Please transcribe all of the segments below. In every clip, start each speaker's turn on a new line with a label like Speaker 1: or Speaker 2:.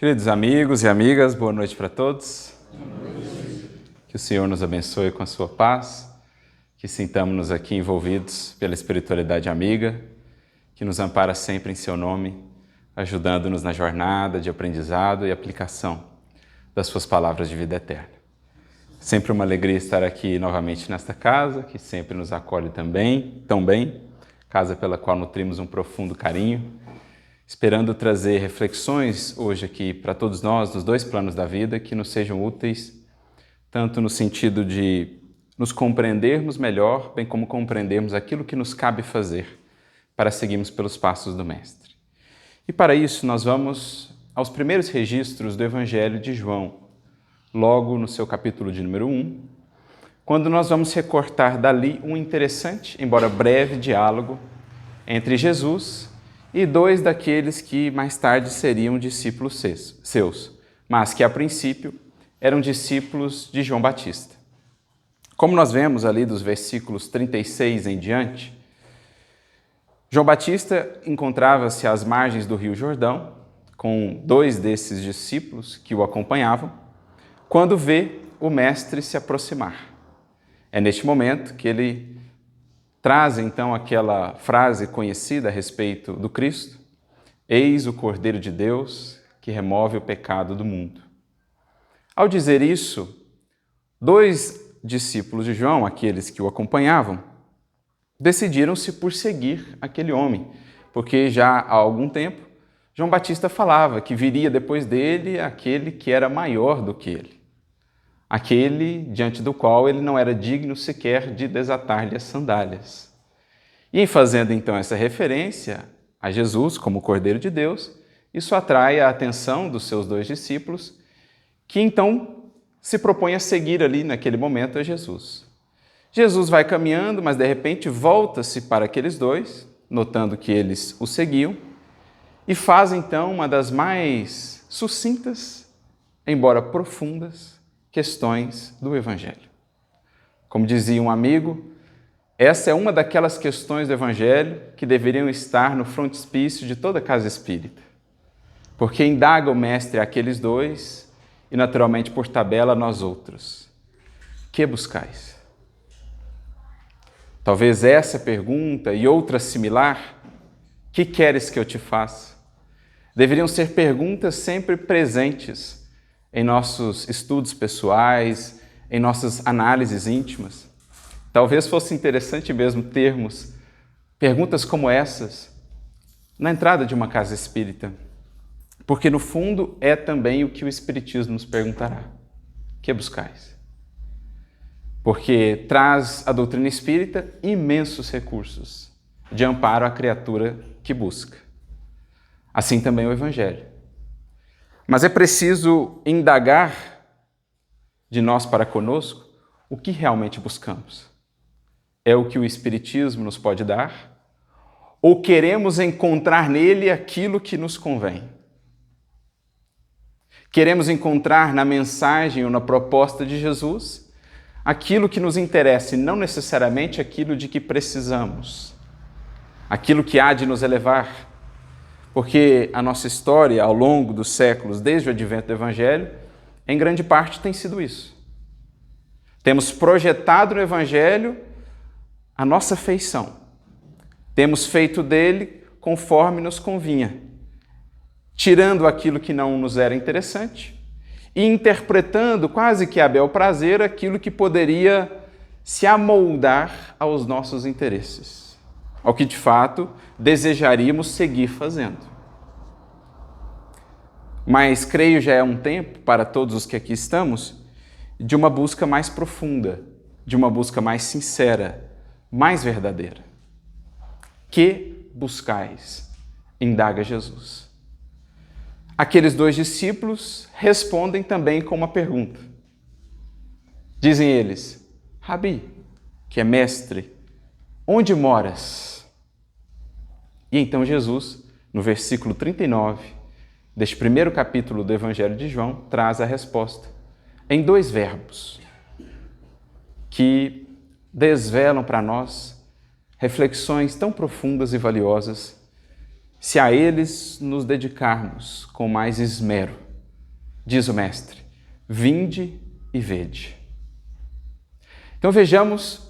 Speaker 1: Queridos amigos e amigas, boa noite para todos. Que o Senhor nos abençoe com a sua paz, que sintamos-nos aqui envolvidos pela espiritualidade amiga, que nos ampara sempre em seu nome, ajudando-nos na jornada de aprendizado e aplicação das suas palavras de vida eterna. Sempre uma alegria estar aqui novamente nesta casa, que sempre nos acolhe tão bem, casa pela qual nutrimos um profundo carinho, esperando trazer reflexões hoje aqui para todos nós, dos dois planos da vida, que nos sejam úteis, tanto no sentido de nos compreendermos melhor, bem como compreendermos aquilo que nos cabe fazer para seguirmos pelos passos do Mestre. E para isso nós vamos aos primeiros registros do Evangelho de João, logo no seu capítulo de número 1, quando nós vamos recortar dali um interessante, embora breve, diálogo entre Jesus e dois daqueles que mais tarde seriam discípulos seus, mas que a princípio eram discípulos de João Batista. Como nós vemos ali dos versículos 36 em diante, João Batista encontrava-se às margens do Rio Jordão, com dois desses discípulos que o acompanhavam, quando vê o Mestre se aproximar. É neste momento que ele traz então aquela frase conhecida a respeito do Cristo: eis o Cordeiro de Deus que remove o pecado do mundo. Ao dizer isso, dois discípulos de João, aqueles que o acompanhavam, decidiram-se por seguir aquele homem, porque já há algum tempo João Batista falava que viria depois dele aquele que era maior do que ele, aquele diante do qual ele não era digno sequer de desatar-lhe as sandálias. E em fazendo então essa referência a Jesus como Cordeiro de Deus, isso atrai a atenção dos seus dois discípulos, que então se propõem a seguir ali naquele momento a Jesus. Jesus vai caminhando, mas de repente volta-se para aqueles dois, notando que eles o seguiam, e faz então uma das mais sucintas, embora profundas, questões do Evangelho. Como dizia um amigo, essa é uma daquelas questões do Evangelho que deveriam estar no frontispício de toda casa espírita, porque indaga o Mestre àqueles dois e, naturalmente, por tabela, nós outros. Que buscais? Talvez essa pergunta e outra similar, que queres que eu te faça? Deveriam ser perguntas sempre presentes em nossos estudos pessoais, em nossas análises íntimas. Talvez fosse interessante mesmo termos perguntas como essas na entrada de uma casa espírita, porque no fundo é também o que o Espiritismo nos perguntará. Que buscais? Porque traz a doutrina espírita imensos recursos de amparo à criatura que busca. Assim também o Evangelho. Mas é preciso indagar de nós para conosco o que realmente buscamos. É o que o Espiritismo nos pode dar? Ou queremos encontrar nele aquilo que nos convém? Queremos encontrar na mensagem ou na proposta de Jesus aquilo que nos interessa e não necessariamente aquilo de que precisamos, aquilo que há de nos elevar. Porque a nossa história, ao longo dos séculos, desde o advento do Evangelho, em grande parte tem sido isso. Temos projetado no Evangelho a nossa feição. Temos feito dele conforme nos convinha, tirando aquilo que não nos era interessante e interpretando quase que a bel prazer aquilo que poderia se amoldar aos nossos interesses, ao que de fato desejaríamos seguir fazendo. Mas creio já é um tempo, para todos os que aqui estamos, de uma busca mais profunda, de uma busca mais sincera, mais verdadeira. Que buscais? Indaga Jesus. Aqueles dois discípulos respondem também com uma pergunta. Dizem eles: Rabi, que é mestre, onde moras? E então Jesus, no versículo 39 deste primeiro capítulo do Evangelho de João, traz a resposta em dois verbos que desvelam para nós reflexões tão profundas e valiosas se a eles nos dedicarmos com mais esmero diz o Mestre: vinde e vede. Então vejamos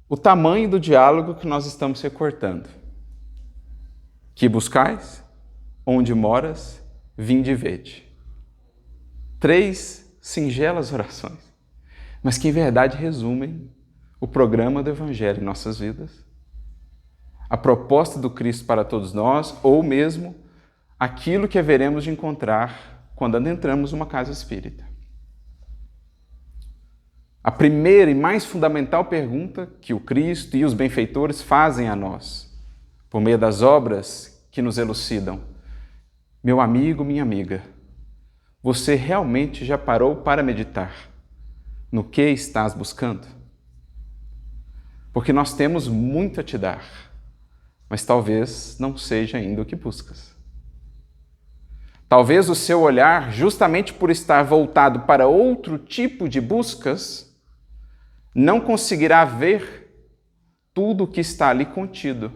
Speaker 1: o tamanho do diálogo que nós estamos recortando. Que buscais? Onde moras? Vinde e vede. 3 singelas orações, mas que em verdade resumem o programa do Evangelho em nossas vidas, a proposta do Cristo para todos nós, ou mesmo aquilo que haveremos de encontrar quando adentramos uma casa espírita. A primeira e mais fundamental pergunta que o Cristo e os benfeitores fazem a nós, por meio das obras que nos elucidam: meu amigo, minha amiga, você realmente já parou para meditar no que estás buscando? Porque nós temos muito a te dar, mas talvez não seja ainda o que buscas. Talvez o seu olhar, justamente por estar voltado para outro tipo de buscas, não conseguirá ver tudo o que está ali contido.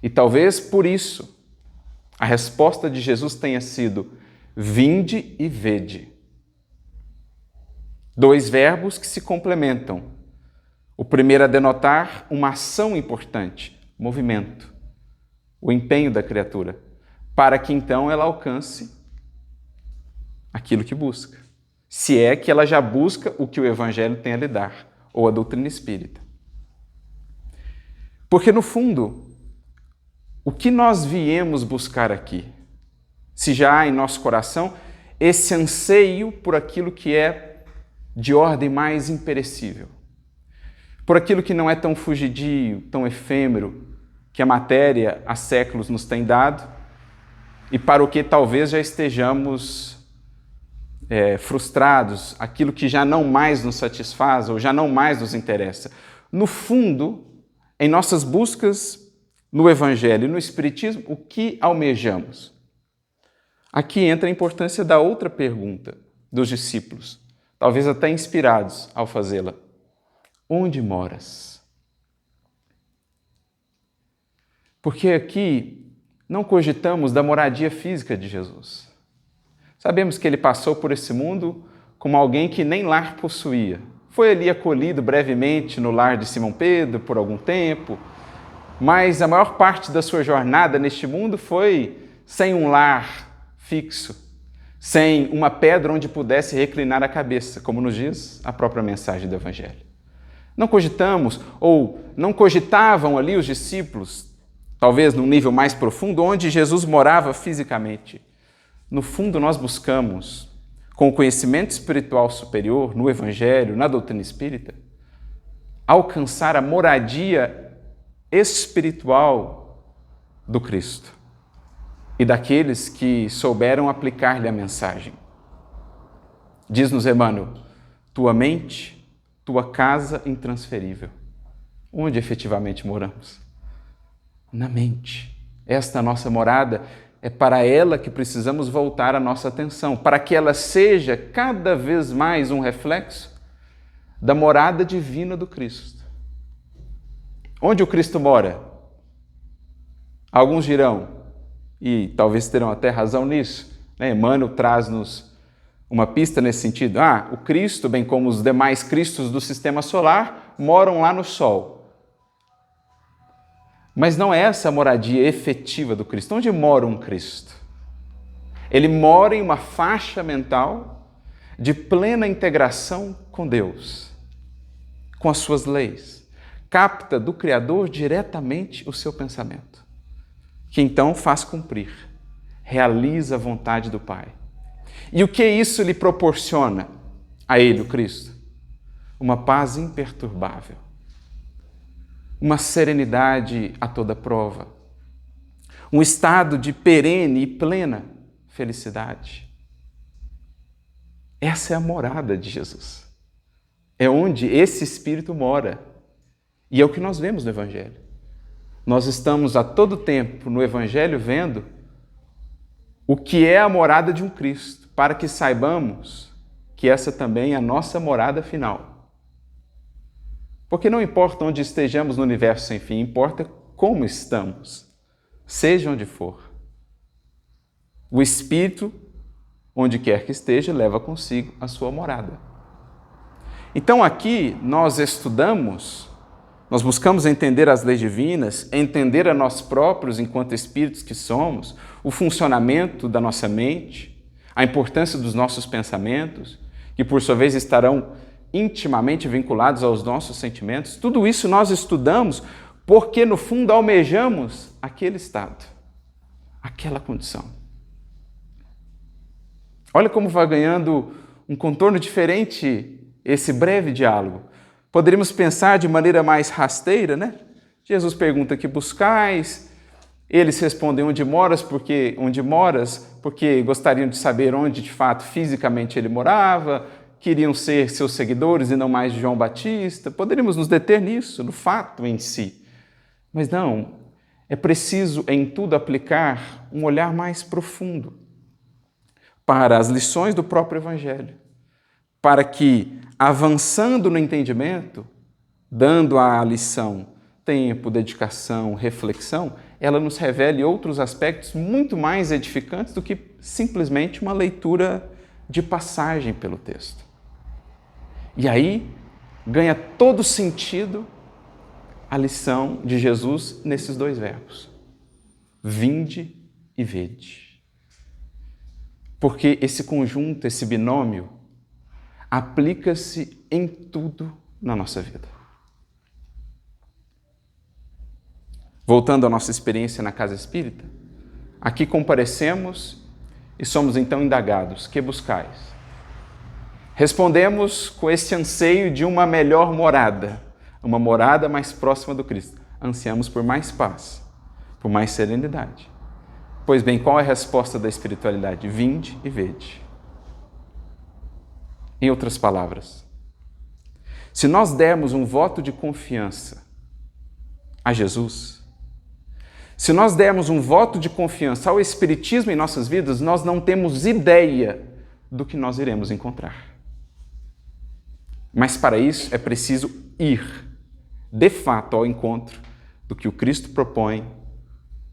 Speaker 1: E talvez por isso a resposta de Jesus tenha sido: vinde e vede. 2 verbos que se complementam. O primeiro a denotar uma ação importante, movimento, o empenho da criatura, para que então ela alcance aquilo que busca. Se é que ela já busca o que o Evangelho tem a lhe dar, ou a doutrina espírita. Porque, no fundo, o que nós viemos buscar aqui? Se já há em nosso coração esse anseio por aquilo que é de ordem mais imperecível, por aquilo que não é tão fugidio, tão efêmero, que a matéria há séculos nos tem dado, e para o que talvez já estejamos frustrados, aquilo que já não mais nos satisfaz ou já não mais nos interessa. No fundo, em nossas buscas no Evangelho e no Espiritismo, o que almejamos? Aqui entra a importância da outra pergunta dos discípulos, talvez até inspirados ao fazê-la: onde moras? Porque aqui não cogitamos da moradia física de Jesus. Sabemos que ele passou por esse mundo como alguém que nem lar possuía. Foi ali acolhido brevemente no lar de Simão Pedro por algum tempo, mas a maior parte da sua jornada neste mundo foi sem um lar fixo, sem uma pedra onde pudesse reclinar a cabeça, como nos diz a própria mensagem do Evangelho. Não cogitamos, ou não cogitavam ali os discípulos, talvez num nível mais profundo, onde Jesus morava fisicamente. No fundo, nós buscamos, com o conhecimento espiritual superior, no Evangelho, na doutrina espírita, alcançar a moradia espiritual do Cristo e daqueles que souberam aplicar-lhe a mensagem. Diz-nos Emmanuel: tua mente, tua casa intransferível. Onde efetivamente moramos? Na mente. Esta nossa morada, é para ela que precisamos voltar a nossa atenção, para que ela seja cada vez mais um reflexo da morada divina do Cristo. Onde o Cristo mora? Alguns dirão, e talvez terão até razão nisso, né? Emmanuel traz-nos uma pista nesse sentido. O Cristo, bem como os demais Cristos do sistema solar, moram lá no Sol. Mas não é essa a moradia efetiva do Cristo. Onde mora um Cristo? Ele mora em uma faixa mental de plena integração com Deus, com as suas leis. Capta do Criador diretamente o seu pensamento, que então faz cumprir, realiza a vontade do Pai. E o que isso lhe proporciona a ele, o Cristo? Uma paz imperturbável, uma serenidade a toda prova, um estado de perene e plena felicidade. Essa é a morada de Jesus. É onde esse Espírito mora. E é o que nós vemos no Evangelho. Nós estamos a todo tempo no Evangelho vendo o que é a morada de um Cristo, para que saibamos que essa também é a nossa morada final. Porque não importa onde estejamos no universo sem fim, importa como estamos, seja onde for. O Espírito onde quer que esteja, leva consigo a sua morada. Então aqui nós estudamos, nós buscamos entender as leis divinas, entender a nós próprios enquanto espíritos que somos, o funcionamento da nossa mente, a importância dos nossos pensamentos, que por sua vez estarão intimamente vinculados aos nossos sentimentos. Tudo isso nós estudamos porque no fundo almejamos aquele estado, aquela condição. Olha como vai ganhando um contorno diferente esse breve diálogo. Poderíamos pensar de maneira mais rasteira, né? Jesus pergunta: que buscais? Eles respondem: onde moras, porque gostariam de saber onde de fato fisicamente ele morava, queriam ser seus seguidores e não mais de João Batista. Poderíamos nos deter nisso, no fato em si. Mas não, é preciso em tudo aplicar um olhar mais profundo para as lições do próprio Evangelho, para que, avançando no entendimento, dando à lição tempo, dedicação, reflexão, ela nos revele outros aspectos muito mais edificantes do que simplesmente uma leitura de passagem pelo texto. E aí ganha todo sentido a lição de Jesus nesses dois verbos: vinde e vede. Porque esse conjunto, esse binômio, aplica-se em tudo na nossa vida. Voltando à nossa experiência na casa espírita, aqui comparecemos e somos então indagados: que buscais? Respondemos com esse anseio de uma melhor morada, uma morada mais próxima do Cristo. Ansiamos por mais paz, por mais serenidade. Pois bem, qual é a resposta da espiritualidade? Vinde e vede. Em outras palavras, se nós dermos um voto de confiança a Jesus, se nós dermos um voto de confiança ao Espiritismo em nossas vidas, nós não temos ideia do que nós iremos encontrar. Mas para isso é preciso ir, de fato, ao encontro do que o Cristo propõe,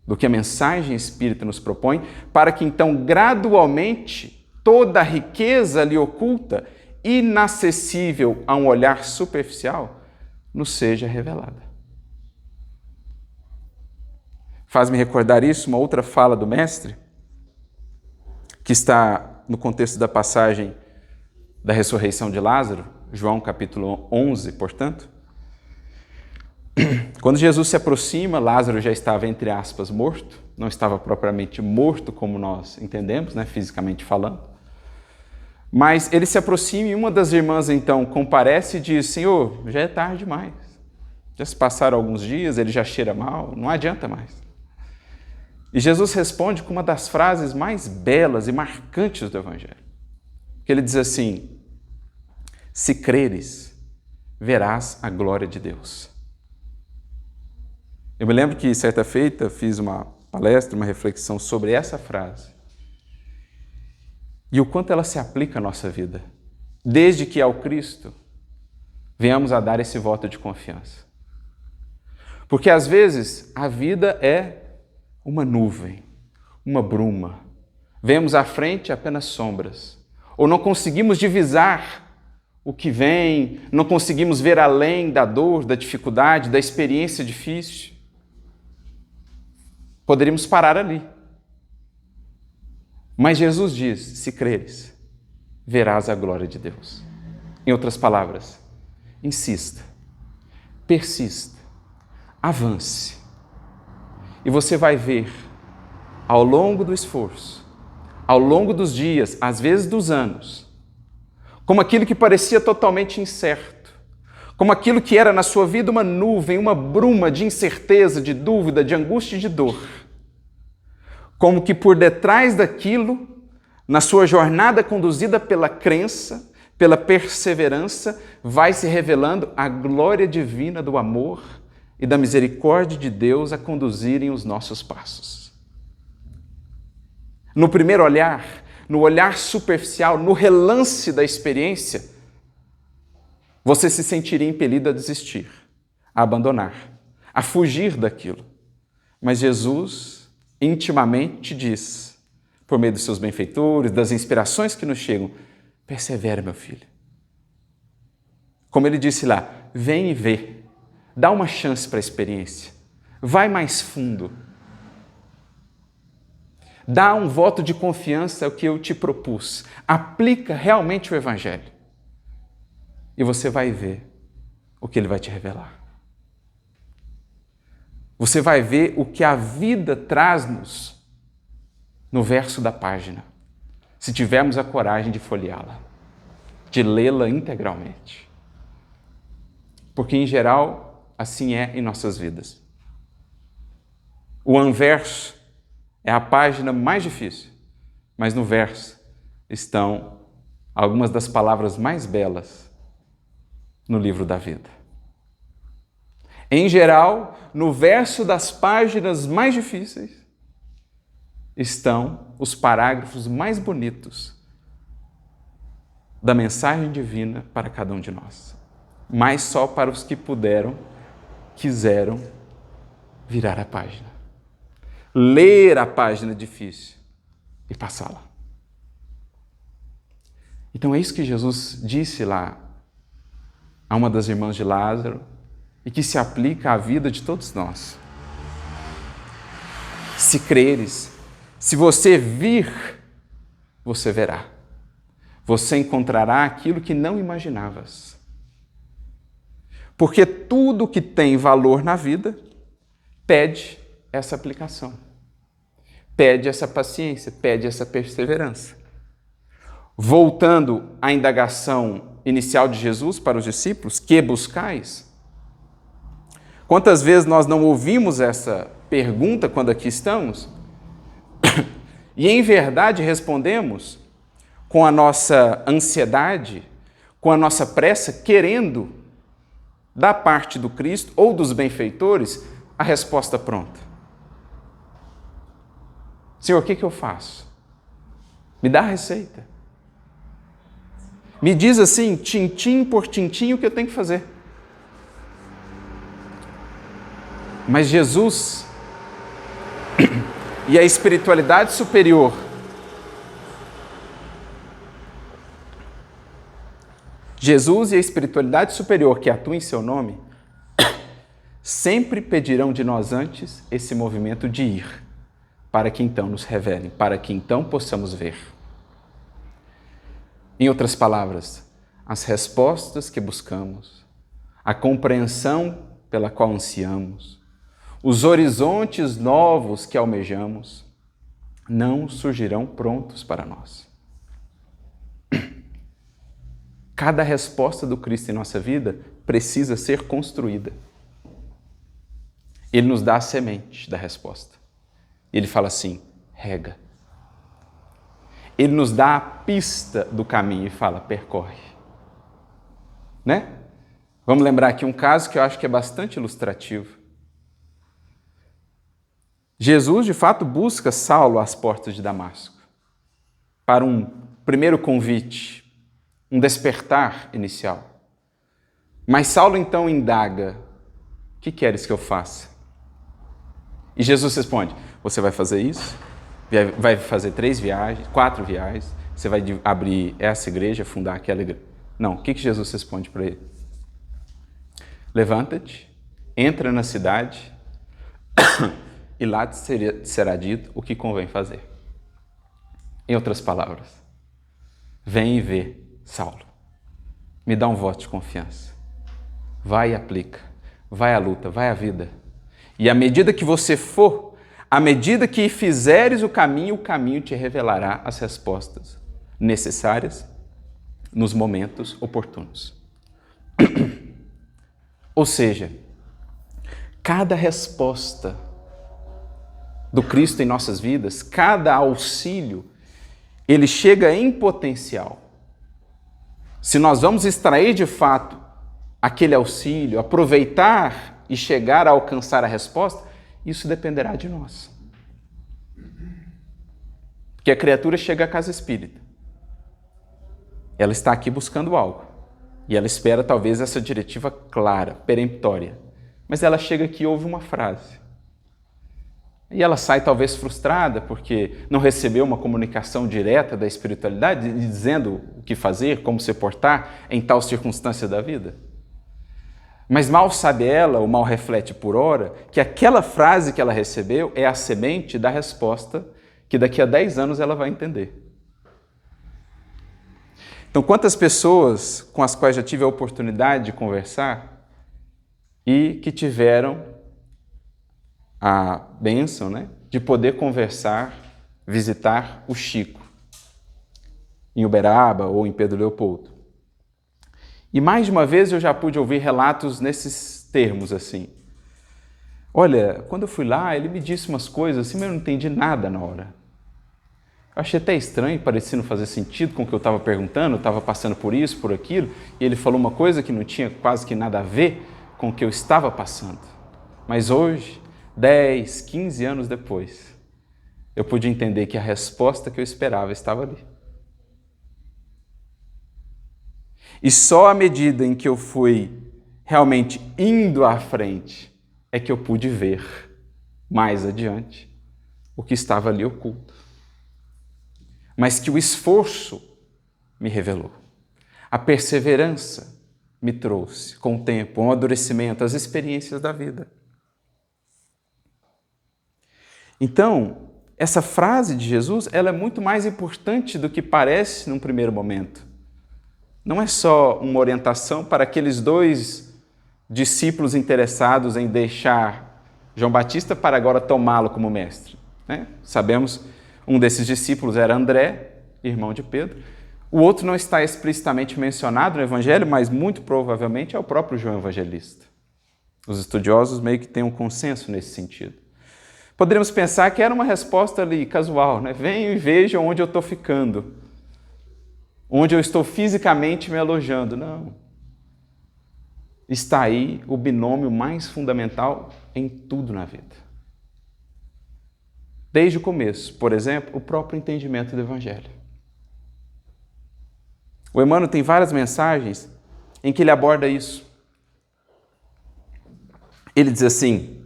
Speaker 1: do que a mensagem espírita nos propõe, para que então, gradualmente, toda a riqueza ali oculta, inacessível a um olhar superficial, nos seja revelada. Faz-me recordar isso uma outra fala do Mestre, que está no contexto da passagem da ressurreição de Lázaro, João capítulo 11, portanto. Quando Jesus se aproxima, Lázaro já estava, entre aspas, morto, não estava propriamente morto como nós entendemos, né, fisicamente falando. Mas ele se aproxima e uma das irmãs então comparece e diz: Senhor, já é tarde demais. Já se passaram alguns dias, ele já cheira mal, não adianta mais. E Jesus responde com uma das frases mais belas e marcantes do Evangelho. Que ele diz assim: se creres, verás a glória de Deus. Eu me lembro que certa feita fiz uma palestra, uma reflexão sobre essa frase. E o quanto ela se aplica à nossa vida. Desde que ao Cristo venhamos a dar esse voto de confiança. Porque às vezes a vida é uma nuvem, uma bruma. Vemos à frente apenas sombras. Ou não conseguimos divisar o que vem, não conseguimos ver além da dor, da dificuldade, da experiência difícil. Poderíamos parar ali. Mas Jesus diz: se creres, verás a glória de Deus. Em outras palavras, insista, persista, avance. E você vai ver, ao longo do esforço, ao longo dos dias, às vezes dos anos, como aquilo que parecia totalmente incerto, como aquilo que era na sua vida uma nuvem, uma bruma de incerteza, de dúvida, de angústia e de dor, como que por detrás daquilo, na sua jornada conduzida pela crença, pela perseverança, vai se revelando a glória divina do amor e da misericórdia de Deus a conduzirem os nossos passos. No primeiro olhar, no olhar superficial, no relance da experiência, você se sentiria impelido a desistir, a abandonar, a fugir daquilo. Mas Jesus intimamente diz: por meio dos seus benfeitores, das inspirações que nos chegam. Persevera, meu filho. Como ele disse lá, vem e vê. Dá uma chance para a experiência. Vai mais fundo. Dá um voto de confiança ao que eu te propus. Aplica realmente o Evangelho. E você vai ver o que ele vai te revelar. Você vai ver o que a vida traz-nos no verso da página, se tivermos a coragem de folheá-la, de lê-la integralmente. Porque, em geral, assim é em nossas vidas. O anverso é a página mais difícil, mas no verso estão algumas das palavras mais belas no livro da vida. Em geral, no verso das páginas mais difíceis estão os parágrafos mais bonitos da mensagem divina para cada um de nós. Mas só para os que quiseram virar a página. Ler a página difícil e passá-la. Então é isso que Jesus disse lá a uma das irmãs de Lázaro e que se aplica à vida de todos nós. Se creres, se você vir, você verá. Você encontrará aquilo que não imaginavas. Porque tudo que tem valor na vida pede essa aplicação, pede essa paciência, pede essa perseverança. Voltando à indagação inicial de Jesus para os discípulos, que buscais? Quantas vezes nós não ouvimos essa pergunta quando aqui estamos? E em verdade respondemos com a nossa ansiedade, com a nossa pressa, querendo, da parte do Cristo ou dos benfeitores, a resposta pronta. Senhor, o que eu faço? Me dá a receita. Me diz assim, tintim por tintim, o que eu tenho que fazer. Mas Jesus e a espiritualidade superior que atua em seu nome sempre pedirão de nós antes esse movimento de ir, para que então nos revelem, para que então possamos ver. Em outras palavras, as respostas que buscamos, a compreensão pela qual ansiamos, os horizontes novos que almejamos, não surgirão prontos para nós. Cada resposta do Cristo em nossa vida precisa ser construída. Ele nos dá a semente da resposta. Ele fala assim, rega. Ele nos dá a pista do caminho e fala, percorre. Né? Vamos lembrar aqui um caso que eu acho que é bastante ilustrativo. Jesus, de fato, busca Saulo às portas de Damasco para um primeiro convite, um despertar inicial. Mas Saulo então indaga, o que queres que eu faça? E Jesus responde, você vai fazer isso? Vai fazer 3 viagens, 4 viagens, você vai abrir essa igreja, fundar aquela igreja. Não, o que Jesus responde para ele? Levanta-te, entra na cidade e lá te será dito o que convém fazer. Em outras palavras, vem e vê, Saulo. Me dá um voto de confiança. Vai e aplica. Vai à luta, vai à vida. E à medida que você for, à medida que fizeres o caminho te revelará as respostas necessárias nos momentos oportunos. Ou seja, cada resposta do Cristo em nossas vidas, cada auxílio, ele chega em potencial. Se nós vamos extrair de fato aquele auxílio, aproveitar e chegar a alcançar a resposta, isso dependerá de nós. Porque a criatura chega à casa espírita. Ela está aqui buscando algo. E ela espera talvez essa diretiva clara, peremptória. Mas ela chega aqui e ouve uma frase. E ela sai talvez frustrada porque não recebeu uma comunicação direta da espiritualidade, dizendo o que fazer, como se portar em tal circunstância da vida. Mas mal sabe ela, ou mal reflete por ora, que aquela frase que ela recebeu é a semente da resposta que daqui a 10 anos ela vai entender. Então, quantas pessoas com as quais já tive a oportunidade de conversar e que tiveram a bênção, né, de poder conversar, visitar o Chico, em Uberaba ou em Pedro Leopoldo. E mais de uma vez eu já pude ouvir relatos nesses termos assim. Olha, quando eu fui lá, ele me disse umas coisas assim, mas eu não entendi nada na hora. Eu achei até estranho, parecia não fazer sentido com o que eu estava perguntando, eu estava passando por isso, por aquilo, e ele falou uma coisa que não tinha quase que nada a ver com o que eu estava passando. Mas hoje, 10, 15 anos depois, eu pude entender que a resposta que eu esperava estava ali. E só à medida em que eu fui realmente indo à frente é que eu pude ver mais adiante o que estava ali oculto. Mas que o esforço me revelou. A perseverança me trouxe, com o tempo, o amadurecimento, as experiências da vida. Então, essa frase de Jesus, ela é muito mais importante do que parece num primeiro momento. Não é só uma orientação para aqueles 2 discípulos interessados em deixar João Batista para agora tomá-lo como mestre, né? Sabemos, um desses discípulos era André, irmão de Pedro. O outro não está explicitamente mencionado no Evangelho, mas muito provavelmente é o próprio João Evangelista. Os estudiosos meio que têm um consenso nesse sentido. Poderíamos pensar que era uma resposta ali casual, né? Venham e vejam onde eu estou ficando, onde eu estou fisicamente me alojando. Não. Está aí o binômio mais fundamental em tudo na vida. Desde o começo, por exemplo, o próprio entendimento do Evangelho. O Emmanuel tem várias mensagens em que ele aborda isso. Ele diz assim: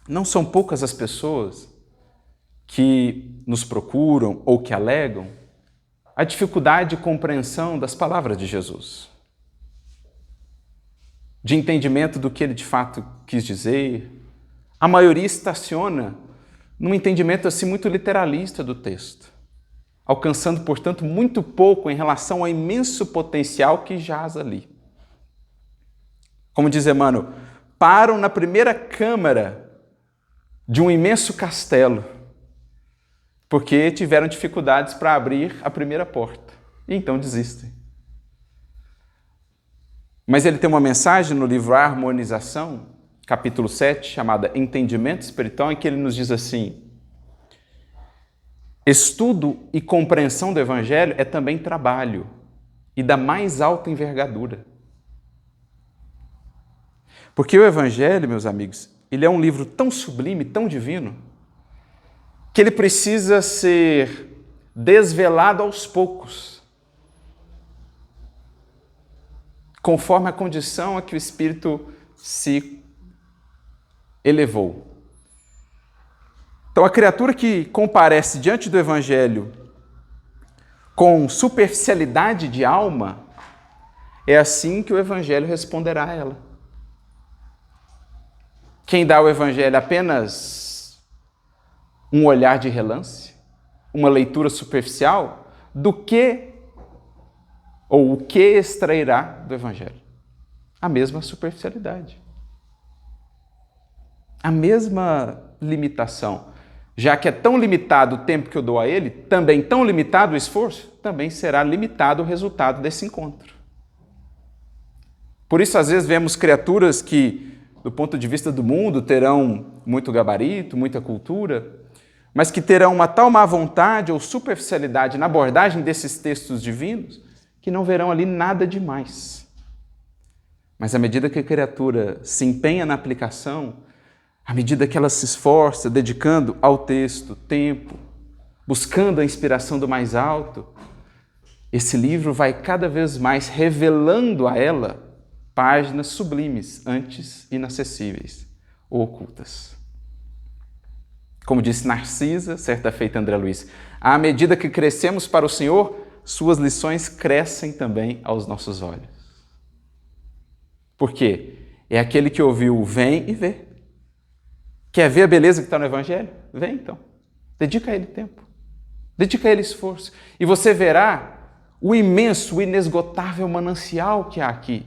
Speaker 1: não são poucas as pessoas que nos procuram ou que alegam a dificuldade de compreensão das palavras de Jesus, de entendimento do que ele de fato quis dizer. A maioria estaciona num entendimento assim muito literalista do texto, alcançando, portanto, muito pouco em relação ao imenso potencial que jaz ali. Como diz Emmanuel, param na primeira câmara de um imenso castelo, porque tiveram dificuldades para abrir a primeira porta, e então desistem. Mas ele tem uma mensagem no livro A Harmonização, capítulo 7, chamada Entendimento Espiritual, em que ele nos diz assim: estudo e compreensão do Evangelho é também trabalho, e da mais alta envergadura. Porque o Evangelho, meus amigos, ele é um livro tão sublime, tão divino, que ele precisa ser desvelado aos poucos, conforme a condição a que o Espírito se elevou. Então, a criatura que comparece diante do Evangelho com superficialidade de alma, é assim que o Evangelho responderá a ela. Quem dá o Evangelho apenas um olhar de relance, uma leitura superficial, do que ou o que extrairá do Evangelho? A mesma superficialidade. A mesma limitação. Já que é tão limitado o tempo que eu dou a ele, também tão limitado o esforço, também será limitado o resultado desse encontro. Por isso, às vezes, vemos criaturas que, do ponto de vista do mundo, terão muito gabarito, muita cultura, mas que terão uma tal má vontade ou superficialidade na abordagem desses textos divinos, que não verão ali nada demais. Mas à medida que a criatura se empenha na aplicação, à medida que ela se esforça, dedicando ao texto tempo, buscando a inspiração do mais alto, esse livro vai cada vez mais revelando a ela páginas sublimes, antes inacessíveis ou ocultas. Como disse Narcisa, certa feita André Luiz, à medida que crescemos para o Senhor, suas lições crescem também aos nossos olhos. Por quê? É aquele que ouviu, vem e vê. Quer ver a beleza que está no Evangelho? Vem então. Dedica a ele tempo. Dedica a ele esforço. E você verá o imenso, o inesgotável manancial que há aqui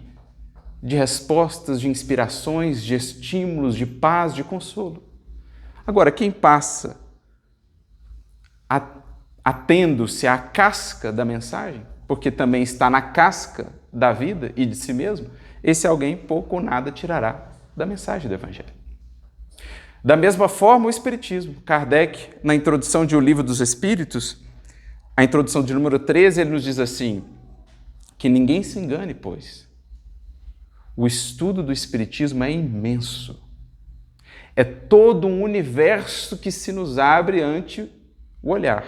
Speaker 1: de respostas, de inspirações, de estímulos, de paz, de consolo. Agora, quem passa atendo-se à casca da mensagem, porque também está na casca da vida e de si mesmo, esse alguém pouco ou nada tirará da mensagem do Evangelho. Da mesma forma, o Espiritismo. Kardec, na introdução de O Livro dos Espíritos, a introdução de número 13, ele nos diz assim, que ninguém se engane, pois o estudo do Espiritismo é imenso. É todo um universo que se nos abre ante o olhar.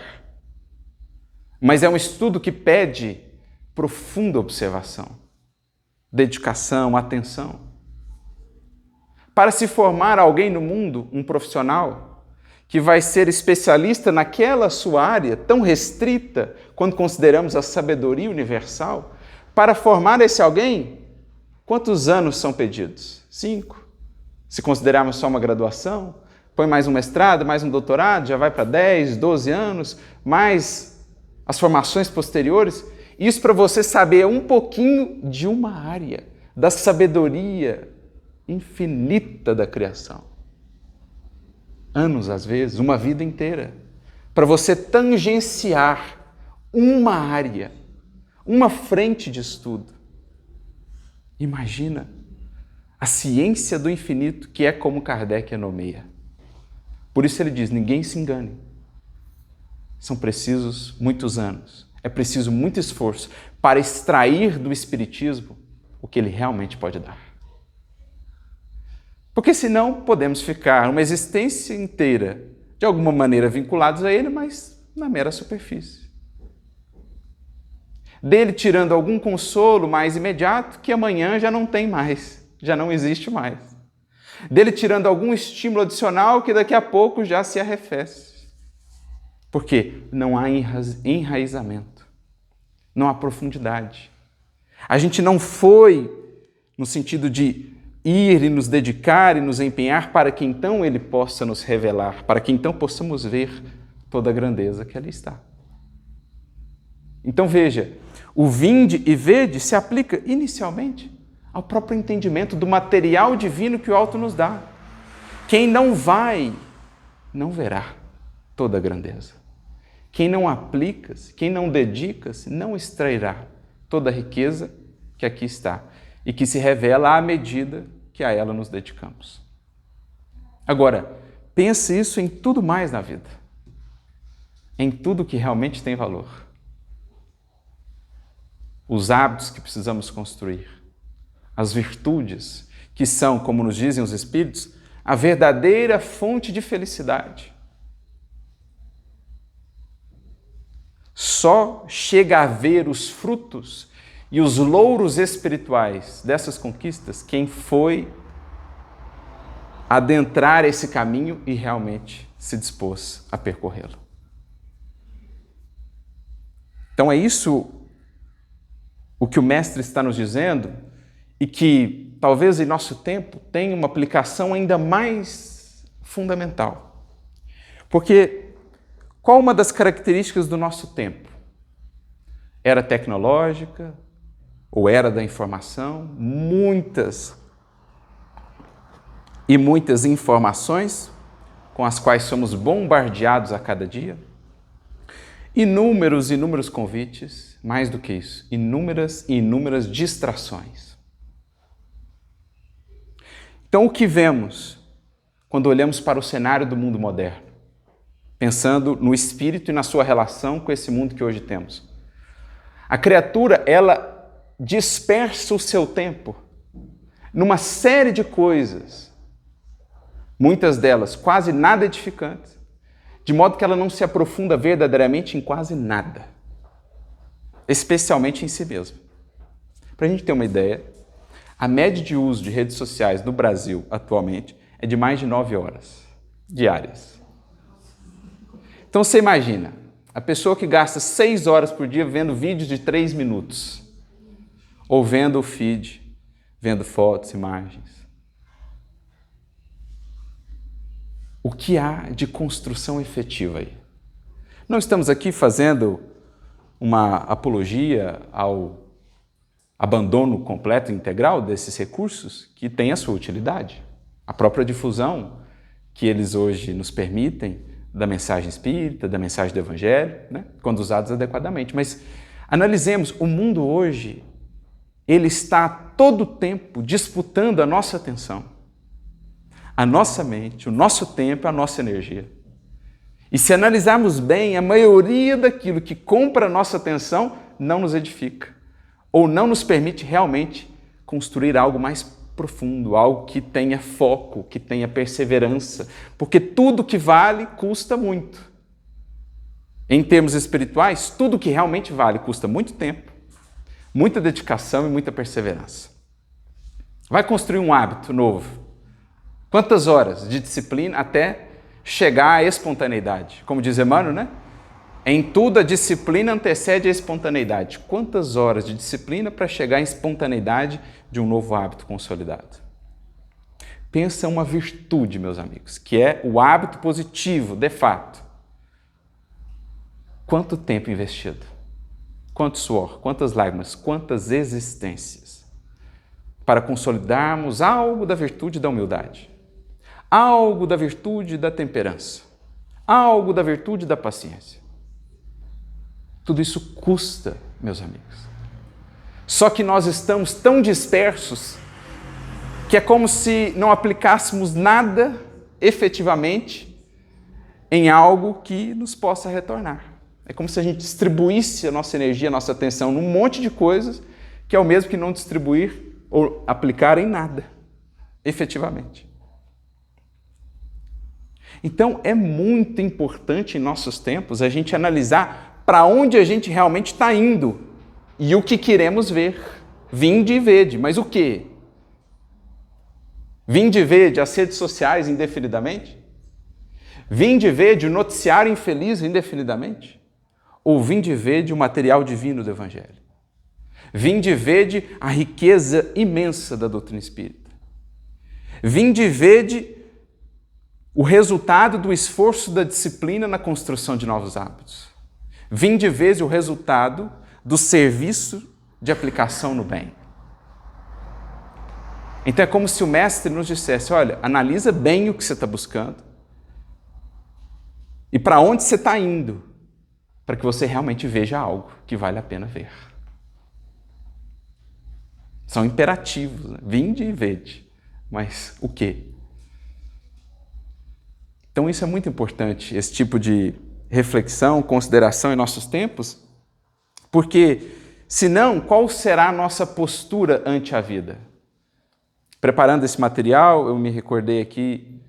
Speaker 1: Mas é um estudo que pede profunda observação, dedicação, atenção. Para se formar alguém no mundo, um profissional, que vai ser especialista naquela sua área tão restrita, quando consideramos a sabedoria universal, para formar esse alguém, quantos anos são pedidos? 5. Se considerarmos só uma graduação, põe mais um mestrado, mais um doutorado, já vai para 10, 12 anos, mais as formações posteriores. Isso para você saber um pouquinho de uma área, da sabedoria infinita da criação. Anos, às vezes, uma vida inteira, para você tangenciar uma área, uma frente de estudo. Imagina a ciência do infinito, que é como Kardec a nomeia. Por isso ele diz, ninguém se engane. São precisos muitos anos, é preciso muito esforço para extrair do Espiritismo o que ele realmente pode dar. Porque senão podemos ficar uma existência inteira, de alguma maneira vinculados a ele, mas na mera superfície. Dele tirando algum consolo mais imediato que amanhã já não tem mais, já não existe mais. Dele tirando algum estímulo adicional que daqui a pouco já se arrefece. Porque não há enraizamento, não há profundidade. A gente não foi no sentido de ir e nos dedicar e nos empenhar para que então ele possa nos revelar, para que então possamos ver toda a grandeza que ali está. Então veja, o vinde e vede se aplica inicialmente ao próprio entendimento do material divino que o alto nos dá. Quem não vai, não verá toda a grandeza. Quem não aplica-se, quem não dedica-se, não extrairá toda a riqueza que aqui está e que se revela à medida que a ela nos dedicamos. Agora, pense isso em tudo mais na vida, em tudo que realmente tem valor. Os hábitos que precisamos construir, as virtudes que são, como nos dizem os Espíritos, a verdadeira fonte de felicidade. Só chega a ver os frutos e os louros espirituais dessas conquistas quem foi adentrar esse caminho e realmente se dispôs a percorrê-lo. Então é isso o que o Mestre está nos dizendo e que talvez em nosso tempo tenha uma aplicação ainda mais fundamental. Porque qual uma das características do nosso tempo? Era tecnológica ou era da informação? Muitas informações com as quais somos bombardeados a cada dia. Inúmeros convites, mais do que isso, inúmeras distrações. Então, o que vemos quando olhamos para o cenário do mundo moderno, pensando no espírito e na sua relação com esse mundo que hoje temos? A criatura, ela dispersa o seu tempo numa série de coisas, muitas delas quase nada edificantes, de modo que ela não se aprofunda verdadeiramente em quase nada, especialmente em si mesma. Para a gente ter uma ideia, a média de uso de redes sociais no Brasil atualmente é de mais de 9 horas diárias. Então você imagina, a pessoa que gasta 6 horas por dia vendo vídeos de 3 minutos, ou vendo o feed, vendo fotos, imagens. O que há de construção efetiva aí? Não estamos aqui fazendo uma apologia ao abandono completo e integral desses recursos que têm a sua utilidade. A própria difusão que eles hoje nos permitem da mensagem espírita, da mensagem do Evangelho, né? Quando usados adequadamente. Mas analisemos, o mundo hoje, ele está a todo tempo disputando a nossa atenção, a nossa mente, o nosso tempo, a nossa energia. E se analisarmos bem, a maioria daquilo que compra a nossa atenção não nos edifica, ou não nos permite realmente construir algo mais profundo, algo que tenha foco, que tenha perseverança, porque tudo que vale custa muito. Em termos espirituais, tudo que realmente vale custa muito tempo, muita dedicação e muita perseverança. Vai construir um hábito novo. Quantas horas de disciplina até chegar à espontaneidade? Como diz Emmanuel, né? Em tudo a disciplina antecede a espontaneidade. Quantas horas de disciplina para chegar à espontaneidade de um novo hábito consolidado? Pensa uma virtude, meus amigos, que é o hábito positivo, de fato. Quanto tempo investido? Quanto suor? Quantas lágrimas? Quantas existências? Para consolidarmos algo da virtude da humildade, algo da virtude da temperança, algo da virtude da paciência. Tudo isso custa, meus amigos. Só que nós estamos tão dispersos que é como se não aplicássemos nada efetivamente em algo que nos possa retornar. É como se a gente distribuísse a nossa energia, a nossa atenção num monte de coisas que é o mesmo que não distribuir ou aplicar em nada, efetivamente. Então, é muito importante em nossos tempos a gente analisar para onde a gente realmente está indo e o que queremos ver. Vinde e vede, mas o quê? Vinde e vede as redes sociais indefinidamente? Vinde e vede o noticiário infeliz indefinidamente? Ou vinde e vede o material divino do Evangelho? Vinde e vede a riqueza imensa da doutrina espírita? Vinde e vede o resultado do esforço da disciplina na construção de novos hábitos? Vinde e vede o resultado do serviço de aplicação no bem? Então é como se o mestre nos dissesse, olha, analisa bem o que você está buscando e para onde você está indo, para que você realmente veja algo que vale a pena ver. São imperativos, né? Vinde e vede, mas o quê? Então isso é muito importante, esse tipo de reflexão, consideração em nossos tempos, porque, senão, qual será a nossa postura ante a vida? Preparando esse material, eu me recordei aqui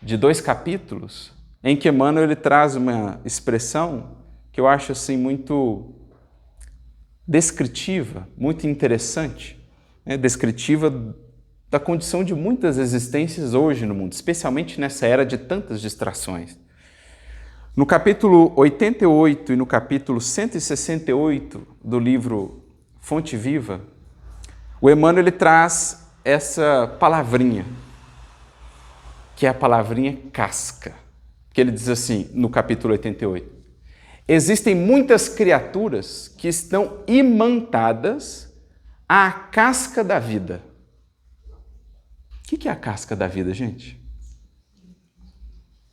Speaker 1: de 2 capítulos em que Emmanuel ele traz uma expressão que eu acho assim muito descritiva, muito interessante, né? Descritiva da condição de muitas existências hoje no mundo, especialmente nessa era de tantas distrações. No capítulo 88 e no capítulo 168 do livro Fonte Viva, o Emmanuel ele traz essa palavrinha, que é a palavrinha casca, que ele diz assim, no capítulo 88, existem muitas criaturas que estão imantadas à casca da vida. O que é a casca da vida, gente?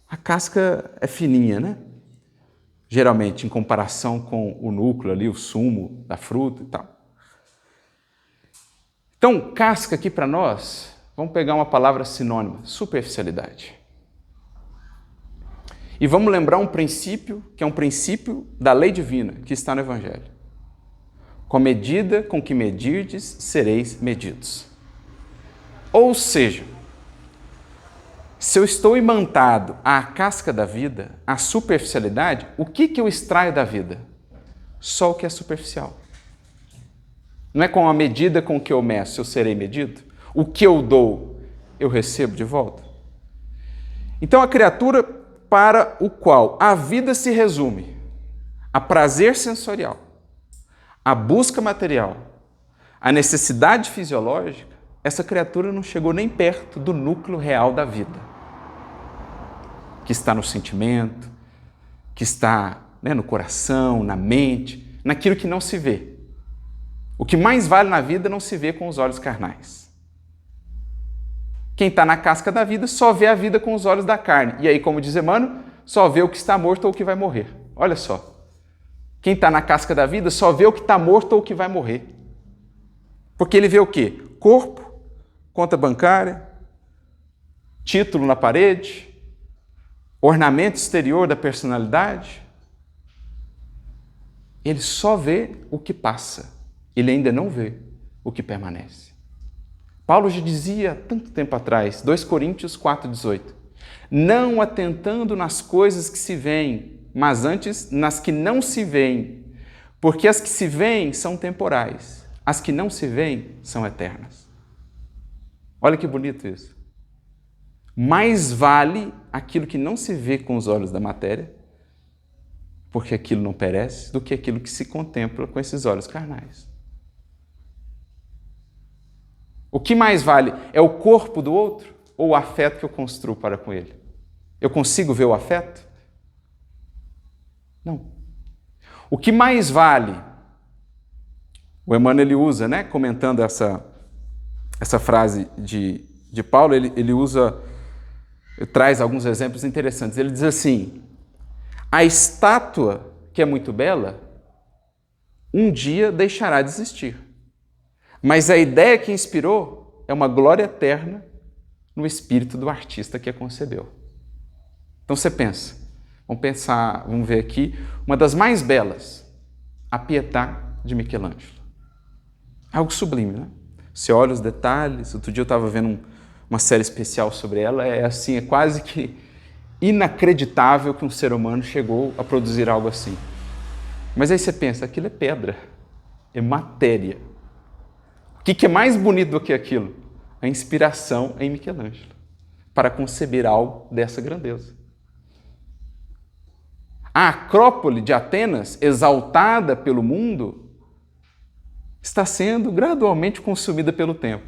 Speaker 1: A casca é fininha, né? Geralmente, em comparação com o núcleo ali, o sumo da fruta e tal. Então, casca aqui para nós, vamos pegar uma palavra sinônima, superficialidade. E vamos lembrar um princípio, que é um princípio da lei divina, que está no Evangelho. Com a medida com que medirdes, sereis medidos. Ou seja, se eu estou imantado à casca da vida, à superficialidade, o que eu extraio da vida? Só o que é superficial. Não é com a medida com que eu meço, eu serei medido? O que eu dou, eu recebo de volta? Então a criatura para o qual a vida se resume a prazer sensorial, a busca material, a necessidade fisiológica, essa criatura não chegou nem perto do núcleo real da vida, que está no sentimento, que está, no coração, na mente, naquilo que não se vê. O que mais vale na vida não se vê com os olhos carnais. Quem está na casca da vida só vê a vida com os olhos da carne. E aí, como diz Emmanuel, só vê o que está morto ou o que vai morrer. Olha só. Quem está na casca da vida só vê o que está morto ou o que vai morrer. Porque ele vê o quê? Corpo, conta bancária, título na parede, ornamento exterior da personalidade. Ele só vê o que passa. Ele ainda não vê o que permanece. Paulo já dizia há tanto tempo atrás, 2 Coríntios 4,18, não atentando nas coisas que se veem, mas antes nas que não se veem, porque as que se veem são temporais, as que não se veem são eternas. Olha que bonito isso. Mais vale aquilo que não se vê com os olhos da matéria, porque aquilo não perece, do que aquilo que se contempla com esses olhos carnais. O que mais vale é o corpo do outro ou o afeto que eu construo para com ele? Eu consigo ver o afeto? Não. O que mais vale? O Emmanuel ele usa, comentando essa frase de Paulo, ele traz alguns exemplos interessantes. Ele diz assim, a estátua, que é muito bela, um dia deixará de existir. Mas a ideia que inspirou é uma glória eterna no espírito do artista que a concebeu. Então você pensa, vamos ver aqui, uma das mais belas, a Pietà de Michelangelo. Algo sublime, né? Você olha os detalhes, outro dia eu estava vendo uma série especial sobre ela, é quase que inacreditável que um ser humano chegou a produzir algo assim. Mas aí você pensa, aquilo é pedra, é matéria. O que é mais bonito do que aquilo? A inspiração em Michelangelo, para conceber algo dessa grandeza. A Acrópole de Atenas, exaltada pelo mundo, está sendo gradualmente consumida pelo tempo.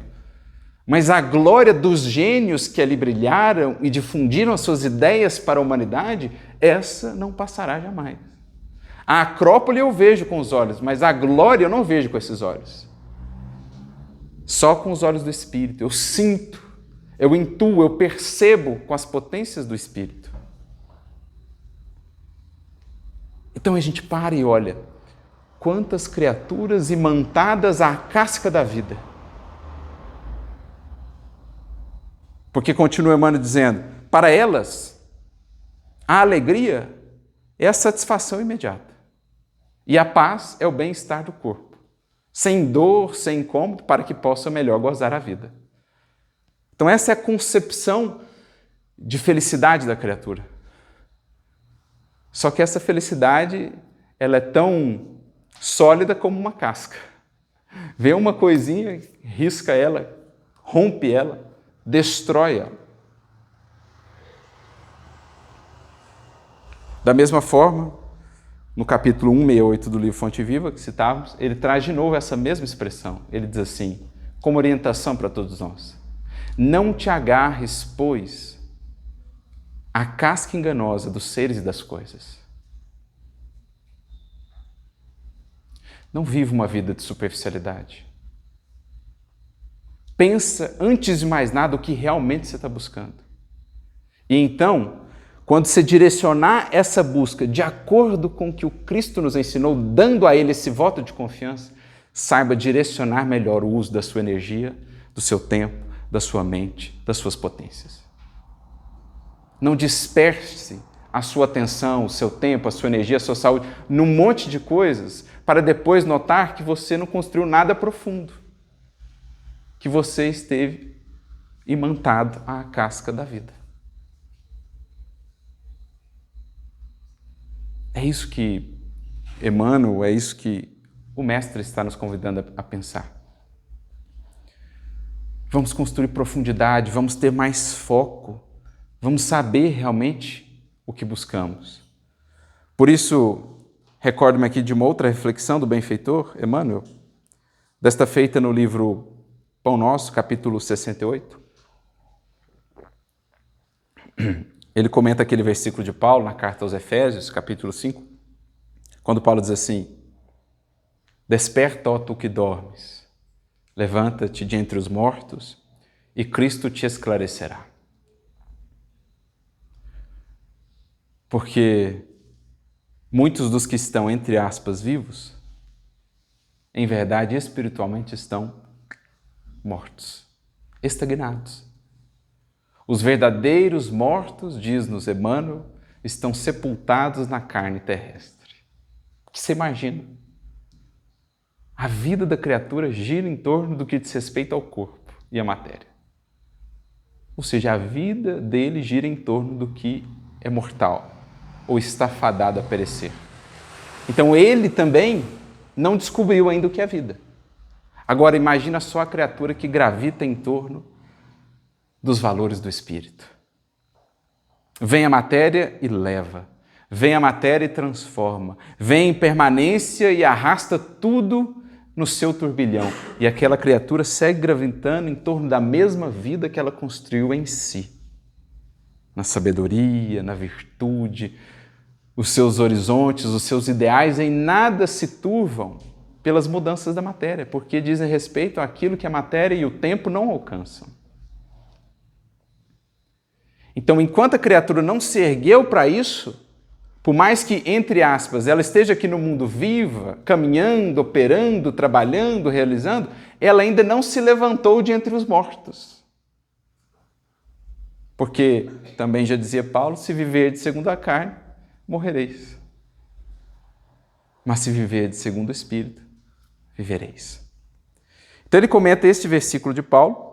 Speaker 1: Mas a glória dos gênios que ali brilharam e difundiram as suas ideias para a humanidade, essa não passará jamais. A Acrópole eu vejo com os olhos, mas a glória eu não vejo com esses olhos. Só com os olhos do Espírito. Eu sinto, eu intuo, eu percebo com as potências do Espírito. Então a gente para e olha, quantas criaturas imantadas à casca da vida. Porque continua Emmanuel dizendo, para elas, a alegria é a satisfação imediata. E a paz é o bem-estar do corpo. Sem dor, sem incômodo, para que possa melhor gozar a vida. Então essa é a concepção de felicidade da criatura. Só que essa felicidade, ela é tão sólida como uma casca. Vê uma coisinha, risca ela, rompe ela, destrói ela. Da mesma forma, no capítulo 168 do livro Fonte Viva, que citávamos, ele traz de novo essa mesma expressão. Ele diz assim, como orientação para todos nós. Não te agarres, pois, à casca enganosa dos seres e das coisas. Não viva uma vida de superficialidade. Pensa, antes de mais nada, o que realmente você está buscando. E então, quando você direcionar essa busca de acordo com o que o Cristo nos ensinou, dando a Ele esse voto de confiança, saiba direcionar melhor o uso da sua energia, do seu tempo, da sua mente, das suas potências. Não disperse a sua atenção, o seu tempo, a sua energia, a sua saúde num monte de coisas para depois notar que você não construiu nada profundo, que você esteve imantado à casca da vida. É isso que Emmanuel, é isso que o Mestre está nos convidando a pensar. Vamos construir profundidade, vamos ter mais foco, vamos saber realmente o que buscamos. Por isso, recordo-me aqui de uma outra reflexão do benfeitor Emmanuel, desta feita no livro Pão Nosso, capítulo 68. Ele comenta aquele versículo de Paulo na carta aos Efésios, capítulo 5, quando Paulo diz assim: desperta, ó tu que dormes, levanta-te de entre os mortos e Cristo te esclarecerá. Porque muitos dos que estão, entre aspas, vivos, em verdade, espiritualmente estão mortos, estagnados. Os verdadeiros mortos, diz-nos Emmanuel, estão sepultados na carne terrestre. O que você imagina? A vida da criatura gira em torno do que diz respeito ao corpo e à matéria. Ou seja, a vida dele gira em torno do que é mortal ou está fadado a perecer. Então ele também não descobriu ainda o que é vida. Agora imagina só a criatura que gravita em torno dos valores do Espírito. Vem a matéria e leva. Vem a matéria e transforma. Vem em permanência e arrasta tudo no seu turbilhão. E aquela criatura segue gravitando em torno da mesma vida que ela construiu em si. Na sabedoria, na virtude, os seus horizontes, os seus ideais em nada se turvam pelas mudanças da matéria, porque dizem respeito àquilo que a matéria e o tempo não alcançam. Então, enquanto a criatura não se ergueu para isso, por mais que, entre aspas, ela esteja aqui no mundo viva, caminhando, operando, trabalhando, realizando, ela ainda não se levantou de entre os mortos. Porque, também já dizia Paulo, se viverdes segundo a carne, morrereis. Mas se viverdes segundo o Espírito, vivereis. Então ele comenta este versículo de Paulo,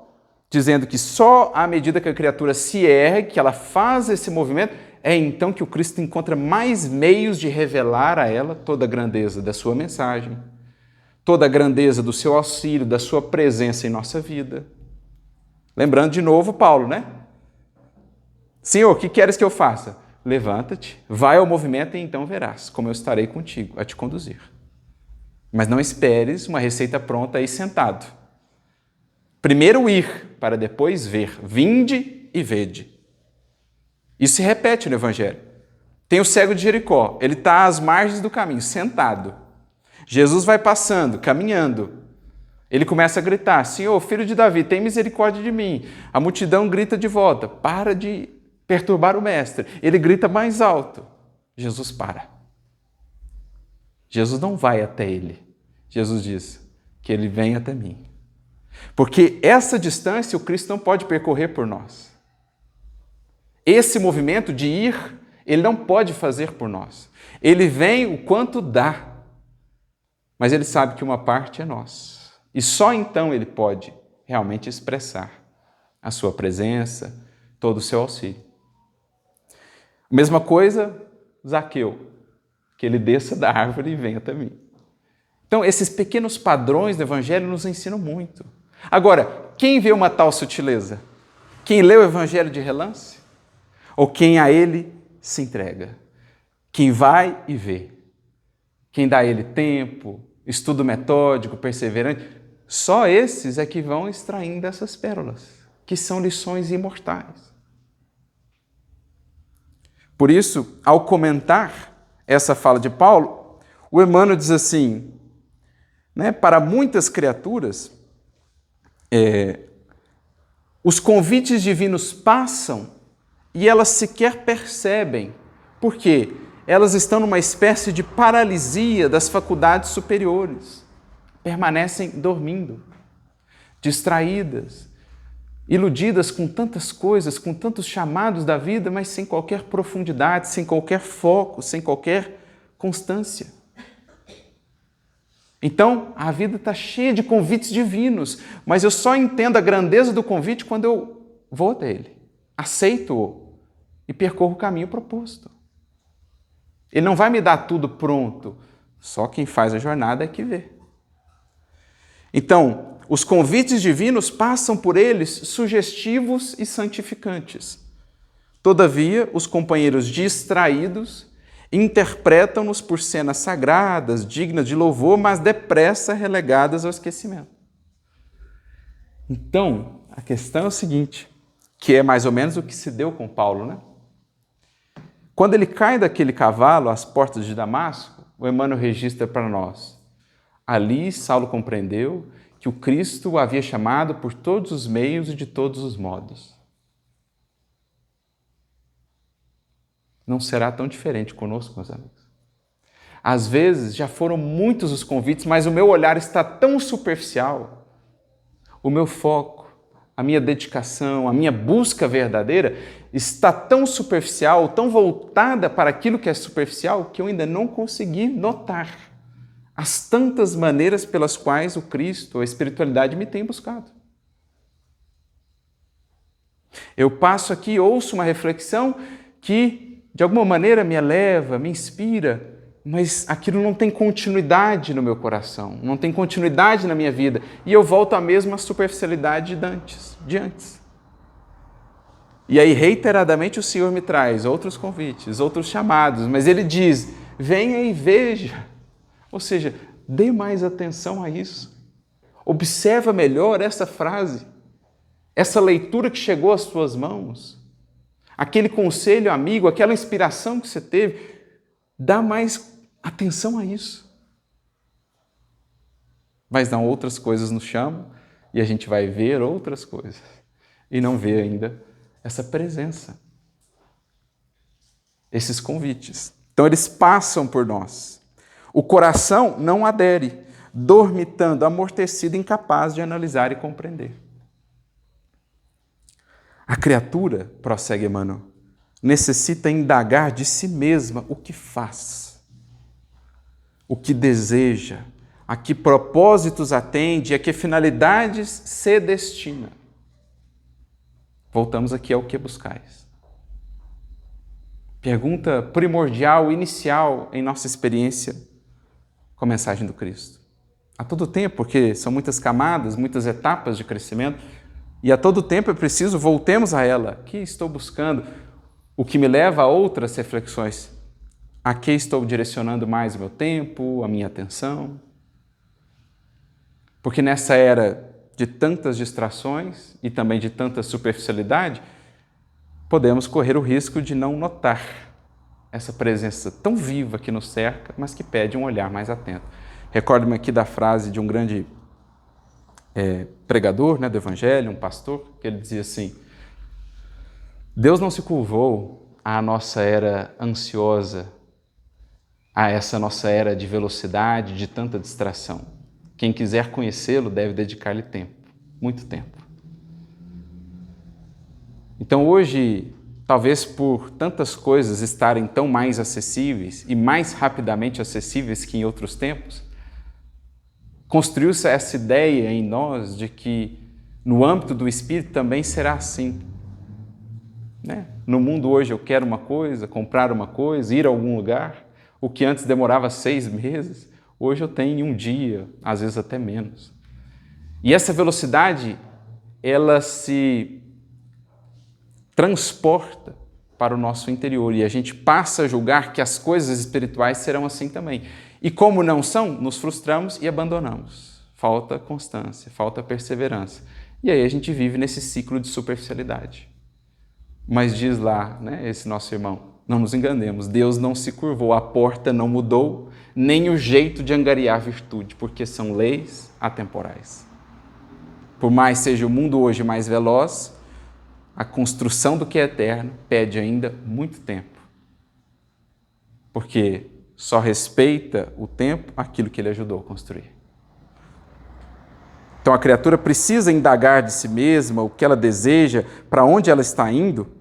Speaker 1: dizendo que só à medida que a criatura se ergue, que ela faz esse movimento, é então que o Cristo encontra mais meios de revelar a ela toda a grandeza da sua mensagem, toda a grandeza do seu auxílio, da sua presença em nossa vida. Lembrando de novo Paulo, né? Senhor, o que queres que eu faça? Levanta-te, vai ao movimento e então verás como eu estarei contigo a te conduzir. Mas não esperes uma receita pronta aí sentado. Primeiro ir, para depois ver. Vinde e vede. Isso se repete no Evangelho. Tem o cego de Jericó, ele está às margens do caminho, sentado. Jesus vai passando, caminhando. Ele começa a gritar: Senhor, filho de Davi, tem misericórdia de mim. A multidão grita de volta: para de perturbar o mestre. Ele grita mais alto. Jesus para. Jesus não vai até ele. Jesus diz que ele vem até mim. Porque essa distância o Cristo não pode percorrer por nós. Esse movimento de ir, ele não pode fazer por nós. Ele vem o quanto dá, mas ele sabe que uma parte é nossa. E só então ele pode realmente expressar a sua presença, todo o seu auxílio. Mesma coisa, Zaqueu, que ele desça da árvore e venha até mim. Então, esses pequenos padrões do Evangelho nos ensinam muito. Agora, quem vê uma tal sutileza? Quem lê o Evangelho de relance? Ou quem a ele se entrega? Quem vai e vê? Quem dá a ele tempo, estudo metódico, perseverante? Só esses é que vão extraindo essas pérolas, que são lições imortais. Por isso, ao comentar essa fala de Paulo, o Emmanuel diz assim, para muitas criaturas, os convites divinos passam e elas sequer percebem. Por quê? Elas estão numa espécie de paralisia das faculdades superiores. Permanecem dormindo, distraídas, iludidas com tantas coisas, com tantos chamados da vida, mas sem qualquer profundidade, sem qualquer foco, sem qualquer constância. Então, a vida está cheia de convites divinos, mas eu só entendo a grandeza do convite quando eu vou até ele, aceito-o e percorro o caminho proposto. Ele não vai me dar tudo pronto, só quem faz a jornada é que vê. Então, os convites divinos passam por eles sugestivos e santificantes. Todavia, os companheiros distraídos interpretam-nos por cenas sagradas, dignas de louvor, mas depressa relegadas ao esquecimento. Então, a questão é o seguinte, que é mais ou menos o que se deu com Paulo, né? Quando ele cai daquele cavalo às portas de Damasco, o Emmanuel registra para nós. Ali, Saulo compreendeu que o Cristo o havia chamado por todos os meios e de todos os modos. Não será tão diferente conosco, meus amigos. Às vezes, já foram muitos os convites, mas o meu olhar está tão superficial, o meu foco, a minha dedicação, a minha busca verdadeira está tão superficial, tão voltada para aquilo que é superficial, que eu ainda não consegui notar as tantas maneiras pelas quais o Cristo, a espiritualidade me tem buscado. Eu passo aqui e ouço uma reflexão que de alguma maneira me eleva, me inspira, mas aquilo não tem continuidade no meu coração, não tem continuidade na minha vida, e eu volto à mesma superficialidade de antes. E aí, reiteradamente, o Senhor me traz outros convites, outros chamados, mas Ele diz, venha e veja. Ou seja, dê mais atenção a isso. Observa melhor essa frase, essa leitura que chegou às suas mãos, aquele conselho amigo, aquela inspiração que você teve, dá mais atenção a isso. Mas não, outras coisas nos chamam e a gente vai ver outras coisas e não vê ainda essa presença, esses convites. Então eles passam por nós. O coração não adere, dormitando, amortecido, incapaz de analisar e compreender. A criatura, prossegue Emmanuel, necessita indagar de si mesma o que faz, o que deseja, a que propósitos atende, a que finalidades se destina. Voltamos aqui ao que buscais. Pergunta primordial, inicial em nossa experiência com a mensagem do Cristo. A todo tempo, porque são muitas camadas, muitas etapas de crescimento, e a todo tempo é preciso, voltemos a ela. O que estou buscando? O que me leva a outras reflexões. A que estou direcionando mais o meu tempo, a minha atenção? Porque nessa era de tantas distrações e também de tanta superficialidade, podemos correr o risco de não notar essa presença tão viva que nos cerca, mas que pede um olhar mais atento. Recordo-me aqui da frase de um grande pregador, do Evangelho, um pastor, que ele dizia assim, Deus não se curvou à nossa era ansiosa, a essa nossa era de velocidade, de tanta distração. Quem quiser conhecê-lo deve dedicar-lhe tempo, muito tempo. Então hoje, talvez por tantas coisas estarem tão mais acessíveis e mais rapidamente acessíveis que em outros tempos, construiu-se essa ideia em nós de que no âmbito do espírito também será assim. No mundo hoje eu quero uma coisa, comprar uma coisa, ir a algum lugar, o que antes demorava 6 meses, hoje eu tenho em um dia, às vezes até menos. E essa velocidade, ela se transporta para o nosso interior e a gente passa a julgar que as coisas espirituais serão assim também. E como não são, nos frustramos e abandonamos. Falta constância, falta perseverança. E aí a gente vive nesse ciclo de superficialidade. Mas diz lá, esse nosso irmão, não nos enganemos, Deus não se curvou, a porta não mudou, nem o jeito de angariar virtude, porque são leis atemporais. Por mais seja o mundo hoje mais veloz, a construção do que é eterno pede ainda muito tempo. Porque só respeita o tempo aquilo que ele ajudou a construir. Então a criatura precisa indagar de si mesma o que ela deseja, para onde ela está indo.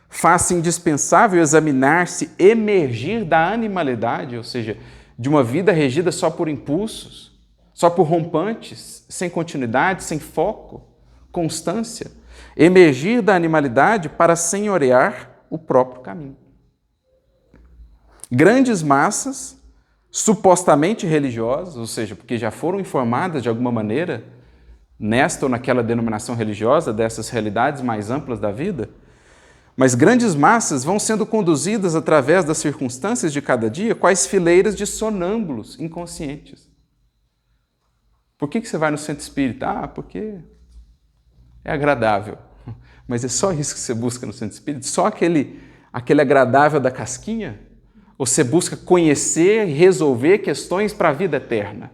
Speaker 1: Faz-se indispensável examinar-se, emergir da animalidade, ou seja, de uma vida regida só por impulsos, só por rompantes, sem continuidade, sem foco, constância. Emergir da animalidade para senhorear o próprio caminho. Grandes massas, supostamente religiosas, ou seja, porque já foram informadas de alguma maneira, nesta ou naquela denominação religiosa, dessas realidades mais amplas da vida, Mas grandes massas vão sendo conduzidas através das circunstâncias de cada dia, quais fileiras de sonâmbulos inconscientes. Por que você vai no centro espírita? Porque é agradável. Mas é só isso que você busca no centro espírita? Só aquele agradável da casquinha? Ou você busca conhecer e resolver questões para a vida eterna?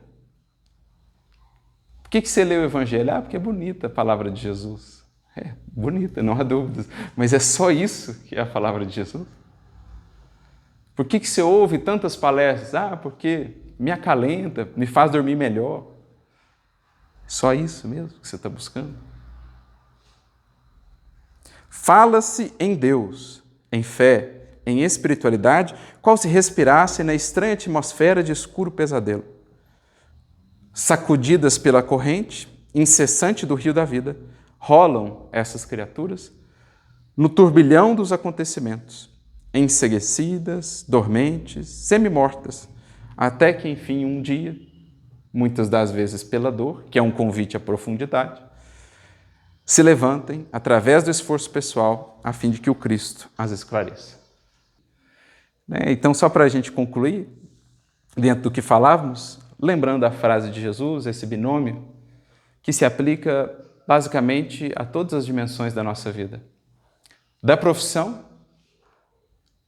Speaker 1: Por que você lê o Evangelho? Porque é bonita a palavra de Jesus. É bonita, não há dúvidas. Mas é só isso que é a palavra de Jesus? Por que você ouve tantas palestras? Porque me acalenta, me faz dormir melhor. Só isso mesmo que você está buscando? Fala-se em Deus, em fé, em espiritualidade, qual se respirasse na estranha atmosfera de escuro pesadelo. Sacudidas pela corrente incessante do rio da vida, rolam essas criaturas no turbilhão dos acontecimentos, enceguecidas, dormentes, semi-mortas, até que, enfim, um dia, muitas das vezes pela dor, que é um convite à profundidade, se levantem através do esforço pessoal a fim de que o Cristo as esclareça. Então, só para a gente concluir, dentro do que falávamos, lembrando a frase de Jesus, esse binômio, que se aplica basicamente a todas as dimensões da nossa vida. Da profissão,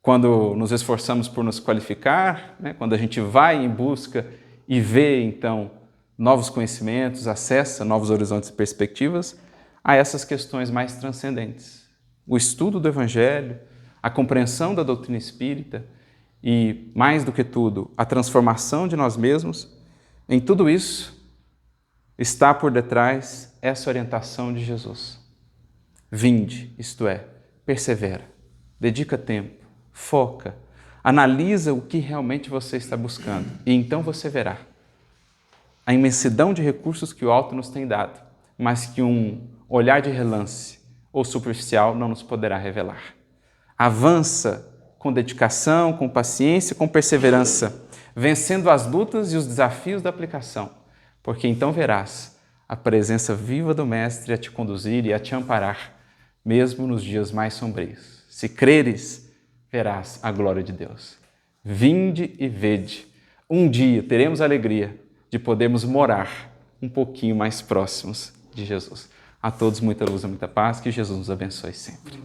Speaker 1: quando nos esforçamos por nos qualificar, quando a gente vai em busca e vê, então, novos conhecimentos, acessa novos horizontes e perspectivas, a essas questões mais transcendentes. O estudo do Evangelho, a compreensão da doutrina espírita e, mais do que tudo, a transformação de nós mesmos, em tudo isso está por detrás essa orientação de Jesus. Vinde, isto é, persevera, dedica tempo, foca, analisa o que realmente você está buscando e então você verá a imensidão de recursos que o alto nos tem dado, mas que um olhar de relance ou superficial não nos poderá revelar. Avança com dedicação, com paciência, com perseverança, vencendo as lutas e os desafios da aplicação, porque então verás a presença viva do Mestre a te conduzir e a te amparar, mesmo nos dias mais sombrios. Se creres, verás a glória de Deus. Vinde e vede. Um dia teremos a alegria de podermos morar um pouquinho mais próximos de Jesus. A todos muita luz e muita paz, que Jesus nos abençoe sempre.